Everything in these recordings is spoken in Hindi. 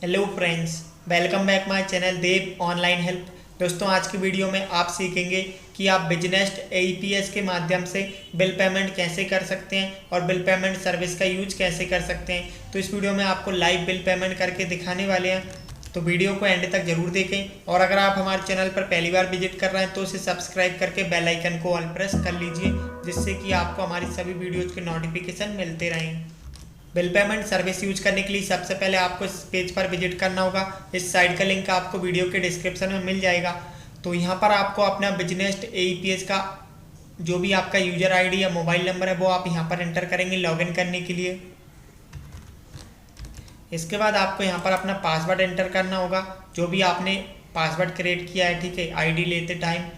Hello friends, welcome back my channel Dev online help. दोस्तों, आज की वीडियो में आप सीखेंगे कि आप बिजनेस एईपीएस के माध्यम से बिल पेमेंट कैसे कर सकते हैं और बिल पेमेंट सर्विस का यूज कैसे कर सकते हैं। तो इस वीडियो में आपको लाइव बिल पेमेंट करके दिखाने वाले हैं, तो वीडियो को एंड तक जरूर देखें। और अगर आप हमारे चैनल पर पहली बार विजिट कर रहे हैं तो उसे सब्सक्राइब करके बेल आइकन को ऑल प्रेस कर लीजिए, जिससे कि आपको हमारी सभी वीडियोज़ के नोटिफिकेशन मिलते रहें। बिल पेमेंट सर्विस यूज करने के लिए सबसे पहले आपको इस पेज पर विजिट करना होगा। इस साइट का लिंक आपको वीडियो के डिस्क्रिप्शन में मिल जाएगा। तो यहाँ पर आपको अपना बिजनेस एईपीएस का जो भी आपका यूजर आईडी या मोबाइल नंबर है वो आप यहाँ पर एंटर करेंगे लॉगिन करने के लिए। इसके बाद आपको यहाँ पर अपना पासवर्ड एंटर करना होगा, जो भी आपने पासवर्ड क्रिएट किया है, ठीक है, आईडी लेते टाइम।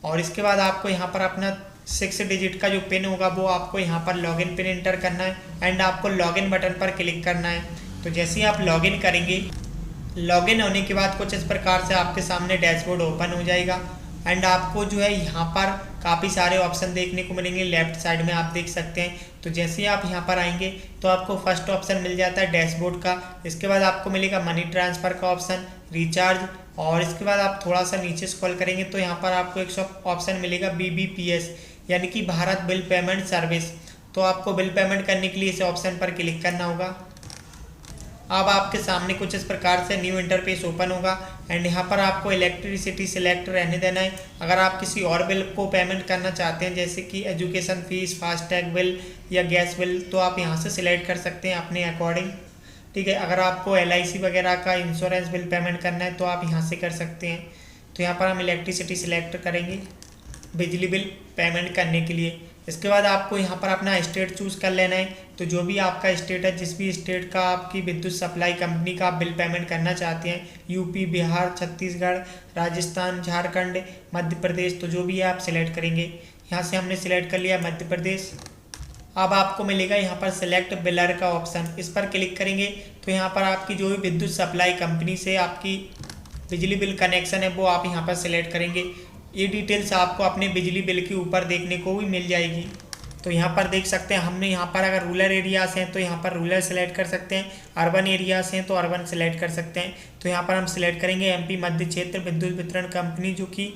और इसके बाद आपको यहाँ पर अपना 6 डिजिट का जो पिन होगा वो आपको यहाँ पर लॉगिन पिन एंटर करना है एंड आपको लॉगिन बटन पर क्लिक करना है। तो जैसे ही आप लॉगिन करेंगे, लॉगिन होने के बाद कुछ इस प्रकार से आपके सामने डैशबोर्ड ओपन हो जाएगा एंड आपको जो है यहाँ पर काफ़ी सारे ऑप्शन देखने को मिलेंगे। लेफ्ट साइड में आप देख सकते हैं। तो जैसे ही आप यहाँ पर आएंगे तो आपको फर्स्ट ऑप्शन मिल जाता है डैशबोर्ड का। इसके बाद आपको मिलेगा मनी ट्रांसफ़र का ऑप्शन, रिचार्ज, और इसके बाद आप थोड़ा सा नीचे स्क्रॉल करेंगे तो यहाँ पर आपको एक ऑप्शन मिलेगा बीबीपीएस, यानी कि भारत बिल पेमेंट सर्विस। तो आपको बिल पेमेंट करने के लिए इस ऑप्शन पर क्लिक करना होगा। अब आपके सामने कुछ इस प्रकार से न्यू इंटरफेस ओपन होगा एंड यहाँ पर आपको इलेक्ट्रिसिटी सिलेक्ट रहने देना है। अगर आप किसी और बिल को पेमेंट करना चाहते हैं, जैसे कि एजुकेशन फीस, फास्टैग बिल या गैस बिल, तो आप यहाँ से सिलेक्ट कर सकते हैं अपने अकॉर्डिंग, ठीक है। अगर आपको एलआईसी वगैरह का इंश्योरेंस बिल पेमेंट करना है तो आप यहाँ से कर सकते हैं। तो यहाँ पर हम इलेक्ट्रिसिटी सिलेक्ट करेंगे बिजली बिल पेमेंट करने के लिए। इसके बाद आपको यहाँ पर अपना स्टेट चूज़ कर लेना है। तो जो भी आपका स्टेट है, जिस भी स्टेट का आपकी विद्युत सप्लाई कंपनी का आप बिल पेमेंट करना चाहते हैं, यूपी, बिहार, छत्तीसगढ़, राजस्थान, झारखंड, मध्य प्रदेश, तो जो भी है आप सिलेक्ट करेंगे। यहाँ से हमने सिलेक्ट कर लिया मध्य प्रदेश। अब आपको मिलेगा यहाँ पर सिलेक्ट बिलर का ऑप्शन, इस पर क्लिक करेंगे तो यहाँ पर आपकी जो भी विद्युत सप्लाई कंपनी से आपकी बिजली बिल कनेक्शन है वो आप यहाँ पर सिलेक्ट करेंगे। ये डिटेल्स आपको अपने बिजली बिल के ऊपर देखने को भी मिल जाएगी। तो यहाँ पर देख सकते हैं हमने यहाँ पर अगर रूरल एरियाज़ हैं तो यहाँ पर रूरल सेलेक्ट कर सकते हैं, अर्बन एरियाज़ हैं तो अर्बन सेलेक्ट कर सकते हैं। तो यहाँ पर हम सिलेक्ट करेंगे एमपी मध्य क्षेत्र विद्युत वितरण कंपनी, जो कि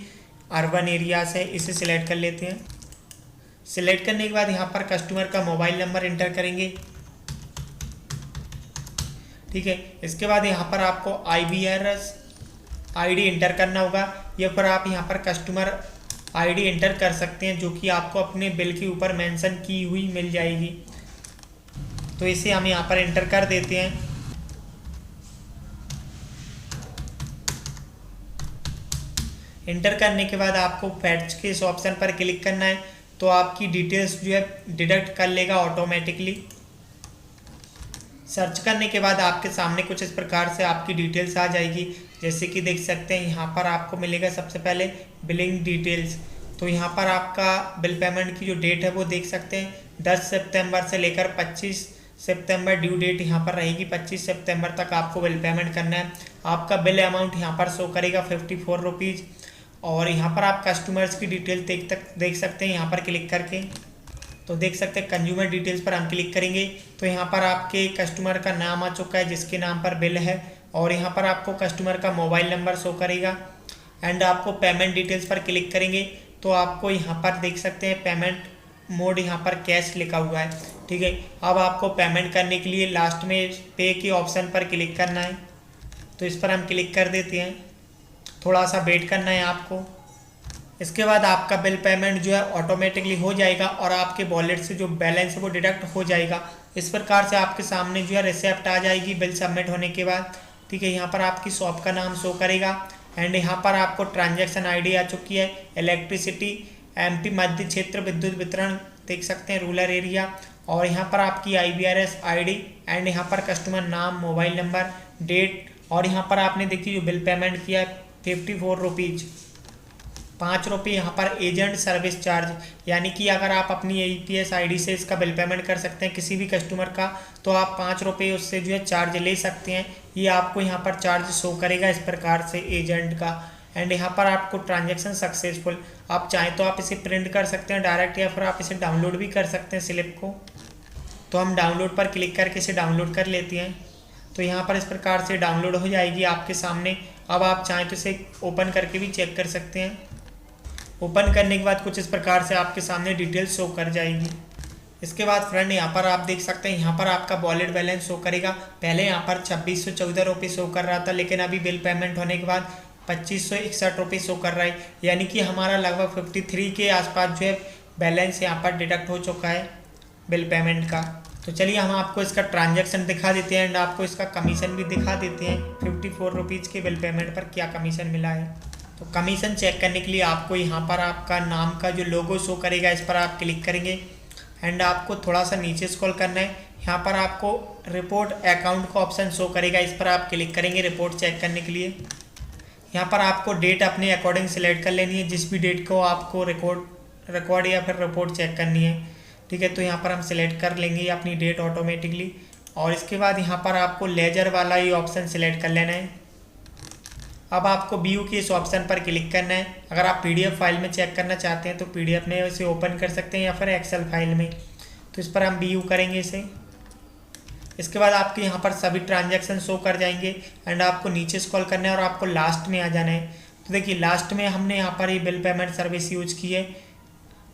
अर्बन एरियाज़ है, इसे सिलेक्ट कर लेते हैं। सिलेक्ट करने के बाद यहाँ पर कस्टमर का मोबाइल नंबर एंटर करेंगे, ठीक है। इसके बाद यहाँ पर आपको IBRS आईडी एंटर करना होगा, या फिर आप यहाँ पर कस्टमर आईडी एंटर कर सकते हैं, जो कि आपको अपने बिल के ऊपर मेंशन की हुई मिल जाएगी। तो इसे हम यहाँ पर एंटर कर देते हैं। एंटर करने के बाद आपको फैक्ट्स के इस ऑप्शन पर क्लिक करना है, तो आपकी डिटेल्स जो है डिडक्ट कर लेगा ऑटोमेटिकली। सर्च करने के बाद आपके सामने कुछ इस प्रकार से आपकी डिटेल्स आ जाएगी, जैसे कि देख सकते हैं यहाँ पर आपको मिलेगा सबसे पहले बिलिंग डिटेल्स। तो यहाँ पर आपका बिल पेमेंट की जो डेट है वो देख सकते हैं 10 सितंबर से लेकर 25 सितंबर ड्यू डेट यहाँ पर रहेगी। 25 सितंबर तक आपको बिल पेमेंट करना है। आपका बिल अमाउंट यहाँ पर शो करेगा 54 रुपीज़। और यहाँ पर आप कस्टमर्स की डिटेल देख सकते हैं यहाँ पर क्लिक करके। तो देख सकते हैं कंज्यूमर डिटेल्स पर हम क्लिक करेंगे तो यहाँ पर आपके कस्टमर का नाम आ चुका है जिसके नाम पर बिल है, और यहाँ पर आपको कस्टमर का मोबाइल नंबर शो करेगा। एंड आपको पेमेंट डिटेल्स पर क्लिक करेंगे तो आपको यहाँ पर देख सकते हैं पेमेंट मोड यहाँ पर कैश लिखा हुआ है, ठीक है। अब आपको पेमेंट करने के लिए लास्ट में पे के ऑप्शन पर क्लिक करना है, तो इस पर हम क्लिक कर देते हैं। थोड़ा सा वेट करना है आपको। इसके बाद आपका बिल पेमेंट जो है ऑटोमेटिकली हो जाएगा और आपके वॉलेट से जो बैलेंस है वो डिडक्ट हो जाएगा। इस प्रकार से आपके सामने जो है रिसिप्ट आ जाएगी बिल सबमिट होने के बाद, ठीक है। यहाँ पर आपकी शॉप का नाम शो करेगा एंड यहाँ पर आपको ट्रांजैक्शन आईडी आ चुकी है, इलेक्ट्रिसिटी एमपी मध्य क्षेत्र विद्युत वितरण देख सकते हैं रूरल एरिया, और यहाँ पर आपकी IBRS आईडी एंड यहाँ पर कस्टमर नाम, मोबाइल नंबर, डेट, और यहाँ पर आपने देखिए जो बिल पेमेंट किया है 54 रुपीज़, 5 रुपये यहाँ पर एजेंट सर्विस चार्ज, यानी कि अगर आप अपनी एईपीएस आईडी से इसका बिल पेमेंट कर सकते हैं किसी भी कस्टमर का, तो आप 5 रुपये उससे जो है चार्ज ले सकते हैं। ये आपको यहाँ पर चार्ज शो करेगा इस प्रकार से एजेंट का। एंड यहाँ पर आपको ट्रांजैक्शन सक्सेसफुल, आप चाहें तो आप इसे प्रिंट कर सकते हैं डायरेक्ट, या फिर आप इसे डाउनलोड भी कर सकते हैं स्लिप को। तो हम डाउनलोड पर क्लिक करके इसे डाउनलोड कर लेते हैं। तो यहाँ पर इस प्रकार से डाउनलोड हो जाएगी आपके सामने। अब आप चाहें तो इसे ओपन करके भी चेक कर सकते हैं। ओपन करने के बाद कुछ इस प्रकार से आपके सामने डिटेल शो कर जाएगी। इसके बाद फ्रेंड यहाँ पर आप देख सकते हैं, यहाँ पर आपका वॉलेट बैलेंस शो करेगा। पहले यहाँ पर 2614 रुपये शो कर रहा था, लेकिन अभी बिल पेमेंट होने के बाद 2561 रुपये शो कर रहा है, यानी कि हमारा लगभग 53 के आसपास जो है बैलेंस यहाँ पर डिडक्ट हो चुका है बिल पेमेंट का। तो चलिए हम आपको इसका ट्रांजैक्शन दिखा देते हैं एंड आपको इसका कमीशन भी दिखा देते हैं। 54 रुपीज़ के बिल पेमेंट पर क्या कमीशन मिला है। तो कमीशन चेक करने के लिए आपको यहाँ पर आपका नाम का जो लोगो शो करेगा, इस पर आप क्लिक करेंगे एंड आपको थोड़ा सा नीचे स्क्रॉल करना है। यहाँ पर आपको रिपोर्ट अकाउंट का ऑप्शन शो करेगा, इस पर आप क्लिक करेंगे रिपोर्ट चेक करने के लिए। यहाँ पर आपको डेट अपने अकॉर्डिंग सेलेक्ट कर लेनी है, जिस भी डेट को आपको रिकॉर्ड या फिर रिपोर्ट चेक करनी है, ठीक है। तो यहाँ पर हम सिलेक्ट कर लेंगे अपनी डेट ऑटोमेटिकली, और इसके बाद यहाँ पर आपको लेजर वाला ये ऑप्शन सिलेक्ट कर लेना है। अब आपको व्यू के इस ऑप्शन पर क्लिक करना है। अगर आप पीडीएफ फाइल में चेक करना चाहते हैं तो पीडीएफ में इसे ओपन कर सकते हैं या फिर एक्सेल फाइल में, तो इस पर हम व्यू करेंगे इसे। इसके बाद आपके यहाँ पर सभी ट्रांजैक्शन शो कर जाएंगे एंड आपको नीचे स्क्रॉल करना है और आपको लास्ट में आ जाना है। तो देखिए लास्ट में हमने यहाँ पर ये बिल पेमेंट सर्विस यूज की है,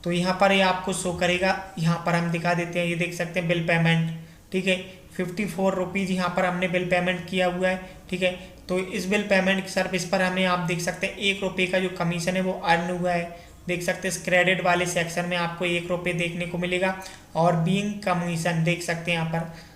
तो यहाँ पर ये आपको शो करेगा। यहाँ पर हम दिखा देते हैं, ये देख सकते हैं बिल पेमेंट, ठीक है। 54 रुपीज़ यहाँ पर हमने बिल पेमेंट किया हुआ है, ठीक है। तो इस बिल पेमेंट सर्विस पर हमें आप देख सकते हैं 1 रुपये का जो कमीशन है वो अर्न हुआ है। देख सकते हैं इस क्रेडिट वाले सेक्शन में आपको 1 रुपये देखने को मिलेगा और बीइंग कमीशन देख सकते हैं यहाँ पर।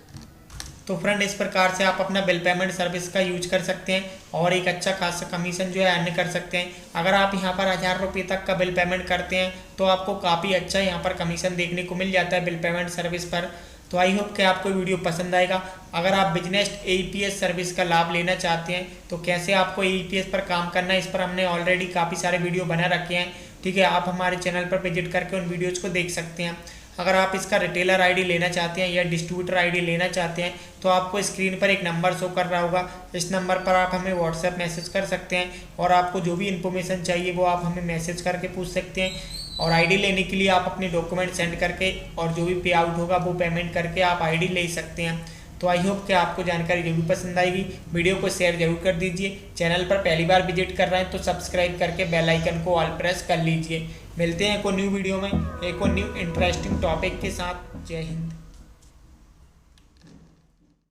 तो फ्रेंड इस प्रकार से आप अपना बिल पेमेंट सर्विस का यूज कर सकते हैं और एक अच्छा खासा कमीशन जो है अर्न कर सकते हैं। अगर आप यहाँ पर 1000 रुपये तक का बिल पेमेंट करते हैं तो आपको काफ़ी अच्छा यहाँ पर कमीशन देखने को मिल जाता है बिल पेमेंट सर्विस पर। तो आई होप कि आपको वीडियो पसंद आएगा। अगर आप बिजनेस एईपीएस सर्विस का लाभ लेना चाहते हैं तो कैसे आपको एईपीएस पर काम करना है, इस पर हमने ऑलरेडी काफ़ी सारे वीडियो बना रखे हैं, ठीक है। आप हमारे चैनल पर विजिट करके उन वीडियोज़ को देख सकते हैं। अगर आप इसका रिटेलर आईडी लेना चाहते हैं या डिस्ट्रीब्यूटर आईडी लेना चाहते हैं तो आपको स्क्रीन पर एक नंबर शो कर रहा होगा, इस नंबर पर आप हमें व्हाट्सएप मैसेज कर सकते हैं और आपको जो भी इन्फॉर्मेशन चाहिए वो आप हमें मैसेज करके पूछ सकते हैं। और आईडी लेने के लिए आप अपने डॉक्यूमेंट सेंड करके और जो भी पे आउट होगा वो पेमेंट करके आप आईडी ले सकते हैं। तो आई होप कि आपको जानकारी जरूर पसंद आएगी। वीडियो को शेयर जरूर कर दीजिए। चैनल पर पहली बार विजिट कर रहे हैं तो सब्सक्राइब करके बेल आइकन को ऑल प्रेस कर लीजिए। मिलते हैं एक और न्यू वीडियो में एक और न्यू इंटरेस्टिंग टॉपिक के साथ। जय हिंद।